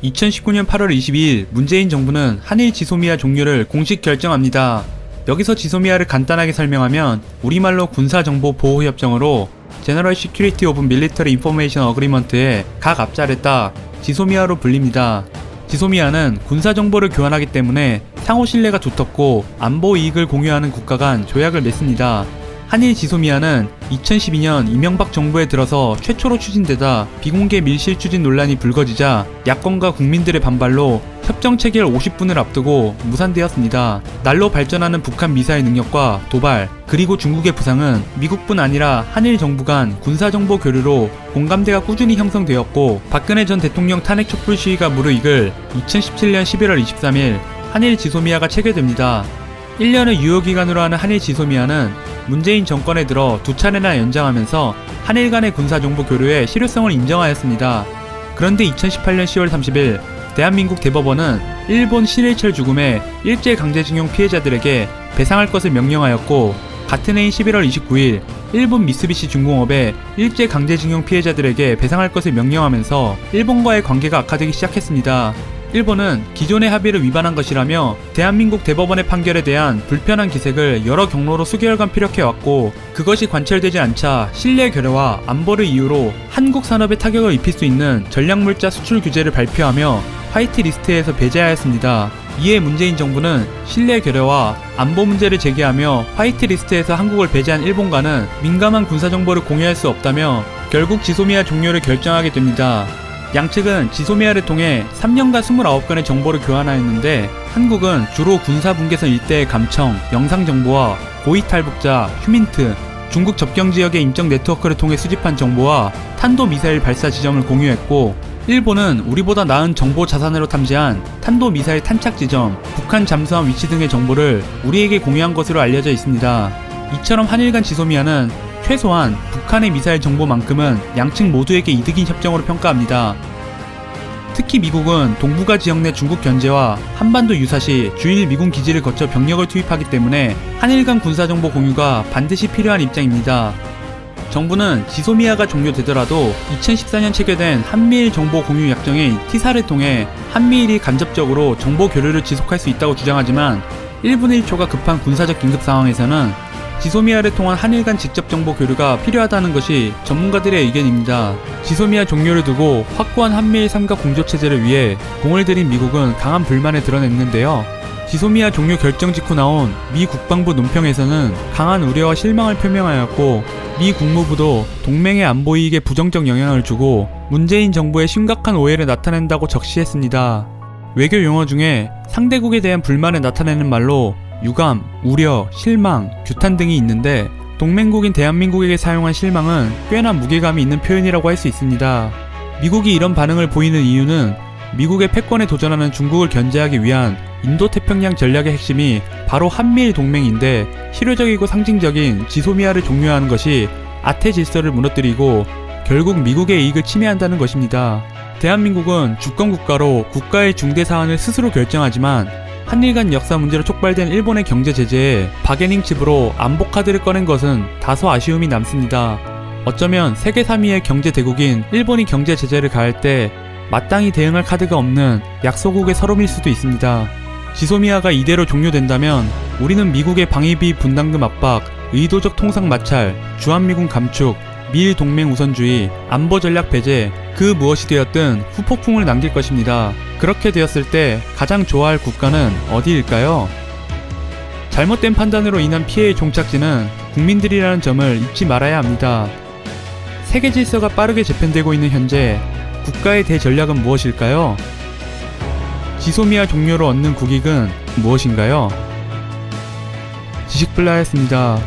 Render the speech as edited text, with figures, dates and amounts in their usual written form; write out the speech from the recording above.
2019년 8월 22일 문재인 정부는 한일 지소미아 종료를 공식 결정합니다. 여기서 지소미아를 간단하게 설명하면 우리말로 군사정보보호협정으로 General Security of Military Information Agreement의 각 앞자를 따 지소미아로 불립니다. 지소미아는 군사정보를 교환하기 때문에 상호 신뢰가 두텁고 안보 이익을 공유하는 국가 간 조약을 맺습니다. 한일 지소미아는 2012년 이명박 정부에 들어서 최초로 추진되다 비공개 밀실 추진 논란이 불거지자 야권과 국민들의 반발로 협정 체결 50분을 앞두고 무산되었습니다. 날로 발전하는 북한 미사일 능력과 도발, 그리고 중국의 부상은 미국뿐 아니라 한일 정부 간 군사정보 교류로 공감대가 꾸준히 형성되었고, 박근혜 전 대통령 탄핵 촛불 시위가 무르익을 2017년 11월 23일 한일 지소미아가 체결됩니다. 1년을 유효기간으로 하는 한일 지소미아는 문재인 정권에 들어 2차례나 연장하면서 한일 간의 군사정보 교류의 실효성을 인정하였습니다. 그런데 2018년 10월 30일 대한민국 대법원은 일본 신일철 죽음의 일제강제징용 피해자들에게 배상할 것을 명령하였고, 같은 해인 11월 29일 일본 미쓰비시 중공업의 일제강제징용 피해자들에게 배상할 것을 명령하면서 일본과의 관계가 악화되기 시작했습니다. 일본은 기존의 합의를 위반한 것이라며 대한민국 대법원의 판결에 대한 불편한 기색을 여러 경로로 수개월간 피력해왔고, 그것이 관철되지 않자 신뢰 결여와 안보를 이유로 한국 산업에 타격을 입힐 수 있는 전략물자 수출 규제를 발표하며 화이트리스트에서 배제하였습니다. 이에 문재인 정부는 신뢰 결여와 안보 문제를 제기하며 화이트리스트에서 한국을 배제한 일본과는 민감한 군사정보를 공유할 수 없다며 결국 지소미아 종료를 결정하게 됩니다. 양측은 지소미아를 통해 3년간 29건의 정보를 교환하였는데, 한국은 주로 군사분계선 일대의 감청, 영상정보와 고위탈북자, 휴민트, 중국 접경지역의 인적 네트워크를 통해 수집한 정보와 탄도미사일 발사 지점을 공유했고, 일본은 우리보다 나은 정보 자산으로 탐지한 탄도미사일 탄착 지점, 북한 잠수함 위치 등의 정보를 우리에게 공유한 것으로 알려져 있습니다. 이처럼 한일 간 지소미아는 최소한 북한의 미사일 정보만큼은 양측 모두에게 이득인 협정으로 평가합니다. 특히 미국은 동북아 지역 내 중국 견제와 한반도 유사시 주일 미군 기지를 거쳐 병력을 투입하기 때문에 한일 간 군사정보 공유가 반드시 필요한 입장입니다. 정부는 지소미아가 종료되더라도 2014년 체결된 한미일 정보 공유 약정인 티사를 통해 한미일이 간접적으로 정보 교류를 지속할 수 있다고 주장하지만 1분 1초가 급한 군사적 긴급 상황에서는 지소미아를 통한 한일 간 직접 정보 교류가 필요하다는 것이 전문가들의 의견입니다. 지소미아 종료를 두고 확고한 한미일 삼각 공조체제를 위해 공을 들인 미국은 강한 불만을 드러냈는데요. 지소미아 종료 결정 직후 나온 미 국방부 논평에서는 강한 우려와 실망을 표명하였고, 미 국무부도 동맹의 안보 이익에 부정적 영향을 주고 문재인 정부의 심각한 오해를 나타낸다고 적시했습니다. 외교 용어 중에 상대국에 대한 불만을 나타내는 말로 유감, 우려, 실망, 규탄 등이 있는데, 동맹국인 대한민국에게 사용한 실망은 꽤나 무게감이 있는 표현이라고 할 수 있습니다. 미국이 이런 반응을 보이는 이유는 미국의 패권에 도전하는 중국을 견제하기 위한 인도태평양 전략의 핵심이 바로 한미일 동맹인데, 실효적이고 상징적인 지소미아를 종료하는 것이 아태 질서를 무너뜨리고 결국 미국의 이익을 침해한다는 것입니다. 대한민국은 주권국가로 국가의 중대 사안을 스스로 결정하지만 한일 간 역사 문제로 촉발된 일본의 경제 제재에 바게닝 칩으로 안보 카드를 꺼낸 것은 다소 아쉬움이 남습니다. 어쩌면 세계 3위의 경제 대국인 일본이 경제 제재를 가할 때 마땅히 대응할 카드가 없는 약소국의 서름일 수도 있습니다. 지소미아가 이대로 종료된다면 우리는 미국의 방위비 분담금 압박, 의도적 통상 마찰, 주한미군 감축, 미일 동맹 우선주의, 안보 전략 배제, 그 무엇이 되었든 후폭풍을 남길 것입니다. 그렇게 되었을 때 가장 좋아할 국가는 어디일까요? 잘못된 판단으로 인한 피해의 종착지는 국민들이라는 점을 잊지 말아야 합니다. 세계 질서가 빠르게 재편되고 있는 현재 국가의 대전략은 무엇일까요? 지소미아 종료로 얻는 국익은 무엇인가요? 지식블라였습니다.